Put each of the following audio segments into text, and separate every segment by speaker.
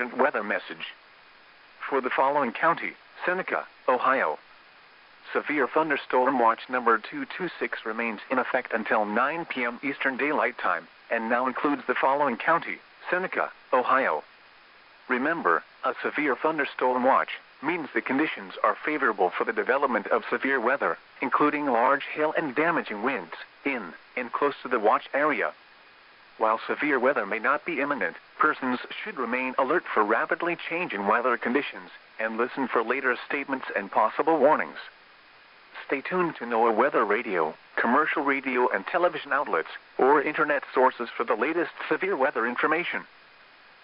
Speaker 1: urgent weather message. For the following county, Seneca, Ohio. Severe thunderstorm watch number 226 remains in effect until 9 p.m. Eastern Daylight Time, and now includes the following county, Seneca, Ohio. Remember, a severe thunderstorm watch means the conditions are favorable for the development of severe weather, including large hail and damaging winds, in and close to the watch area. While severe weather may not be imminent, persons should remain alert for rapidly changing weather conditions and listen for later statements and possible warnings. Stay tuned to NOAA weather radio, commercial radio and television outlets, or internet sources for the latest severe weather information.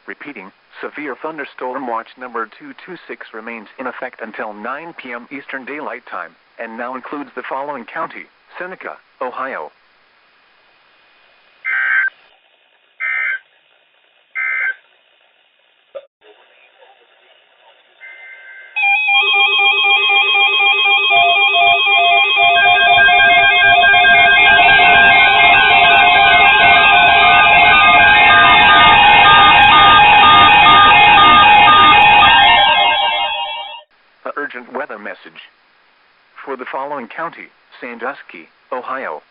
Speaker 1: Repeating, severe thunderstorm watch number 226 remains in effect until 9 p.m. Eastern Daylight Time, and now includes the following county, Seneca, Ohio. Urgent weather message. For the following county, Sandusky, Ohio.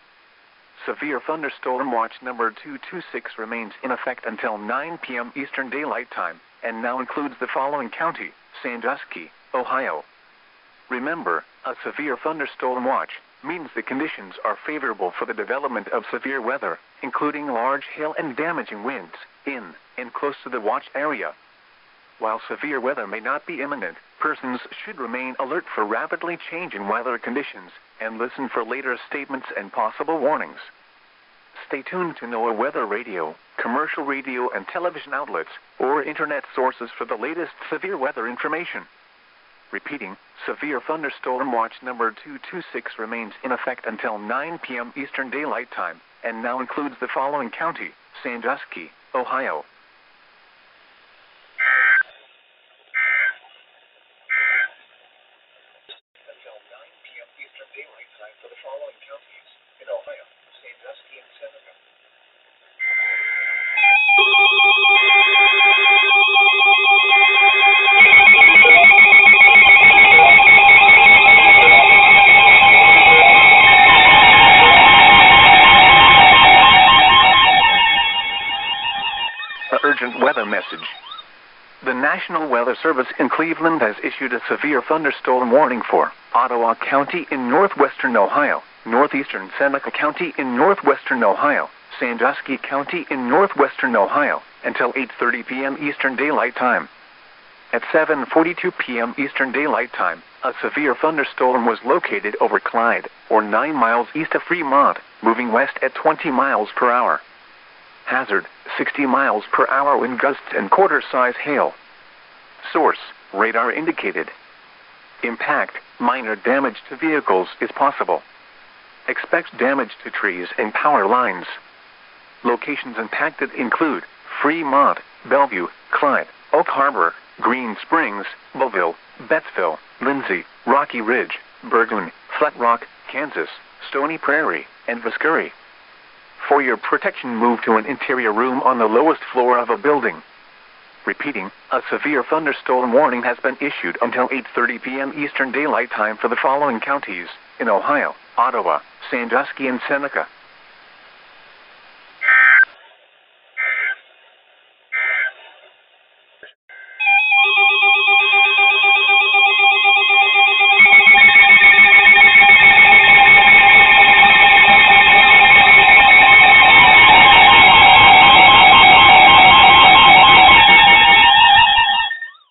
Speaker 1: Severe thunderstorm watch number 226 remains in effect until 9 p.m. Eastern Daylight Time, and now includes the following county, Sandusky, Ohio. Remember, a severe thunderstorm watch means the conditions are favorable for the development of severe weather, including large hail and damaging winds, in and close to the watch area. While severe weather may not be imminent, persons should remain alert for rapidly changing weather conditions and listen for later statements and possible warnings. Stay tuned to NOAA weather radio, commercial radio and television outlets, or internet sources for the latest severe weather information. Repeating, severe thunderstorm watch number 226 remains in effect until 9 p.m. Eastern Daylight Time, and now includes the following county, Sandusky, Ohio. For the following counties in Ohio, Sandusky and Seneca. An urgent weather message. The National Weather Service in Cleveland has issued a severe thunderstorm warning for Ottawa County in northwestern Ohio, northeastern Seneca County in northwestern Ohio, Sandusky County in northwestern Ohio, until 8:30 p.m. Eastern Daylight Time. At 7:42 p.m. Eastern Daylight Time, a severe thunderstorm was located over Clyde, or 9 miles east of Fremont, moving west at 20 miles per hour. Hazard, 60 miles per hour wind gusts and quarter-size hail. Source, radar indicated. Impact, minor damage to vehicles is possible. Expect damage to trees and power lines. Locations impacted include Fremont, Bellevue, Clyde, Oak Harbor, Green Springs, Belleville, Bettsville, Lindsay, Rocky Ridge, Burgoon, Flat Rock, Kansas, Stony Prairie, and Viscourie. For your protection, move to an interior room on the lowest floor of a building. Repeating, a severe thunderstorm warning has been issued until 8:30 p.m. Eastern Daylight Time for the following counties in Ohio, Ottawa, Sandusky, and Seneca.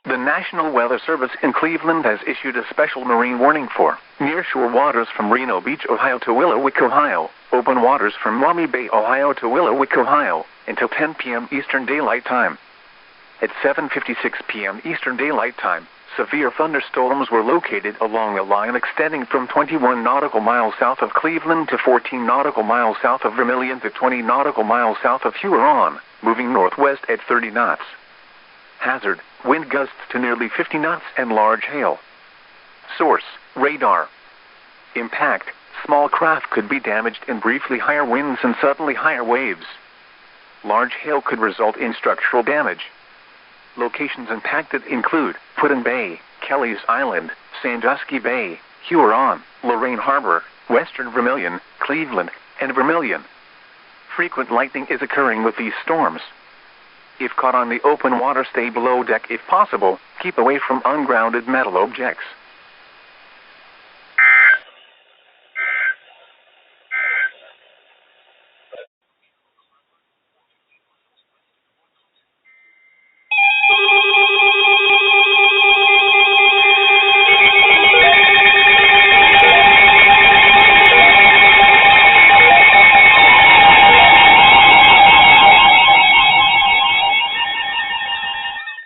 Speaker 1: The National Weather Service in Cleveland has issued a special marine warning for nearshore waters from Reno Beach, Ohio to Willowick, Ohio, open waters from Maumee Bay, Ohio to Willowick, Ohio, until 10 p.m. Eastern Daylight Time. At 7:56 p.m. Eastern Daylight Time, severe thunderstorms were located along a line extending from 21 nautical miles south of Cleveland to 14 nautical miles south of Vermilion to 20 nautical miles south of Huron, moving northwest at 30 knots. Hazard, wind gusts to nearly 50 knots and large hail. Source, radar. Impact, small craft could be damaged in briefly higher winds and suddenly higher waves. Large hail could result in structural damage. Locations impacted include Put-in Bay, Kelly's Island, Sandusky Bay, Huron, Lorraine Harbor, Western Vermilion, Cleveland, and Vermilion. Frequent lightning is occurring with these storms. If caught on the open water, stay below deck if possible. Keep away from ungrounded metal objects.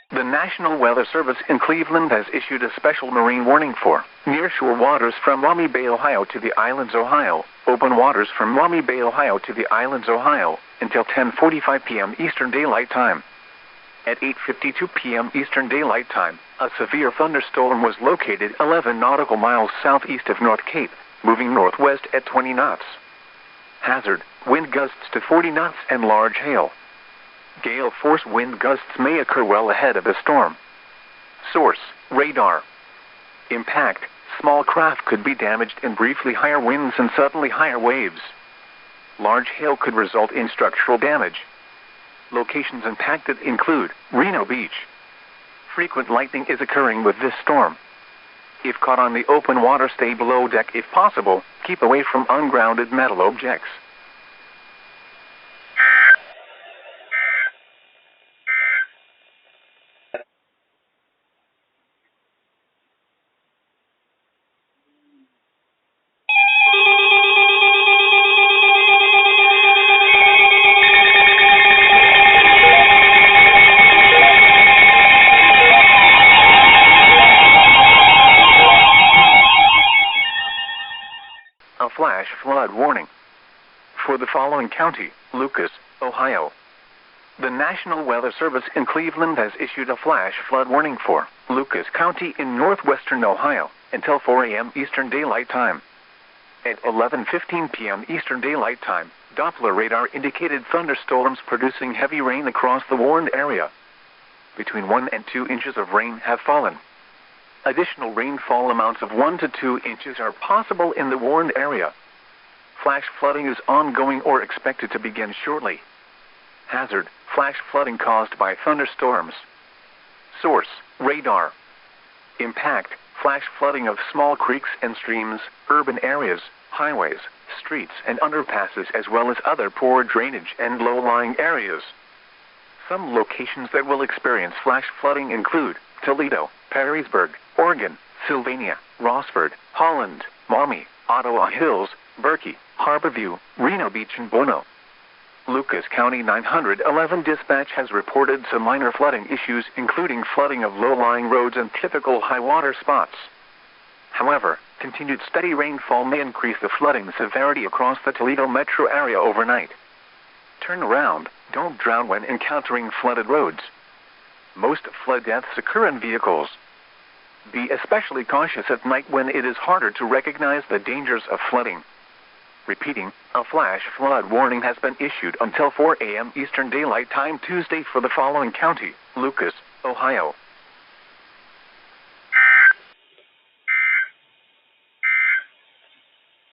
Speaker 1: The National Weather Service in Cleveland has issued a special marine warning for nearshore waters from Maumee Bay, Ohio to the Islands, Ohio, open waters from Maumee Bay, Ohio to the Islands, Ohio, until 10:45 p.m. Eastern Daylight Time. At 8:52 p.m. Eastern Daylight Time, a severe thunderstorm was located 11 nautical miles southeast of North Cape, moving northwest at 20 knots. Hazard, wind gusts to 40 knots and large hail. Gale force wind gusts may occur well ahead of the storm. Source, radar. Impact, small craft could be damaged in briefly higher winds and suddenly higher waves. Large hail could result in structural damage. Locations impacted include Reno Beach. Frequent lightning is occurring with this storm. If caught on the open water, stay below deck if possible. Keep away from ungrounded metal objects. A flash flood warning for the following county: Lucas, Ohio. The National Weather Service in Cleveland has issued a flash flood warning for Lucas County in northwestern Ohio until 4 a.m. Eastern Daylight Time. At 11:15 p.m. Eastern Daylight Time, Doppler radar indicated thunderstorms producing heavy rain across the warned area. Between 1 and 2 inches of rain have fallen. Additional rainfall amounts of 1 to 2 inches are possible in the warned area. Flash flooding is ongoing or expected to begin shortly. Hazard, flash flooding caused by thunderstorms. Source, radar. Impact, flash flooding of small creeks and streams, urban areas, highways, streets and underpasses, as well as other poor drainage and low-lying areas. Some locations that will experience flash flooding include Toledo, Perrysburg, Oregon, Sylvania, Rossford, Holland, Maumee, Ottawa Hills, Berkey, Harborview, Reno Beach and Bono. Lucas County 911 Dispatch has reported some minor flooding issues, including flooding of low-lying roads and typical high-water spots. However, continued steady rainfall may increase the flooding severity across the Toledo metro area overnight. Turn around, don't drown when encountering flooded roads. Most flood deaths occur in vehicles. Be especially cautious at night when it is harder to recognize the dangers of flooding. Repeating, a flash flood warning has been issued until 4 a.m. Eastern Daylight Time Tuesday for the following county: Lucas, Ohio.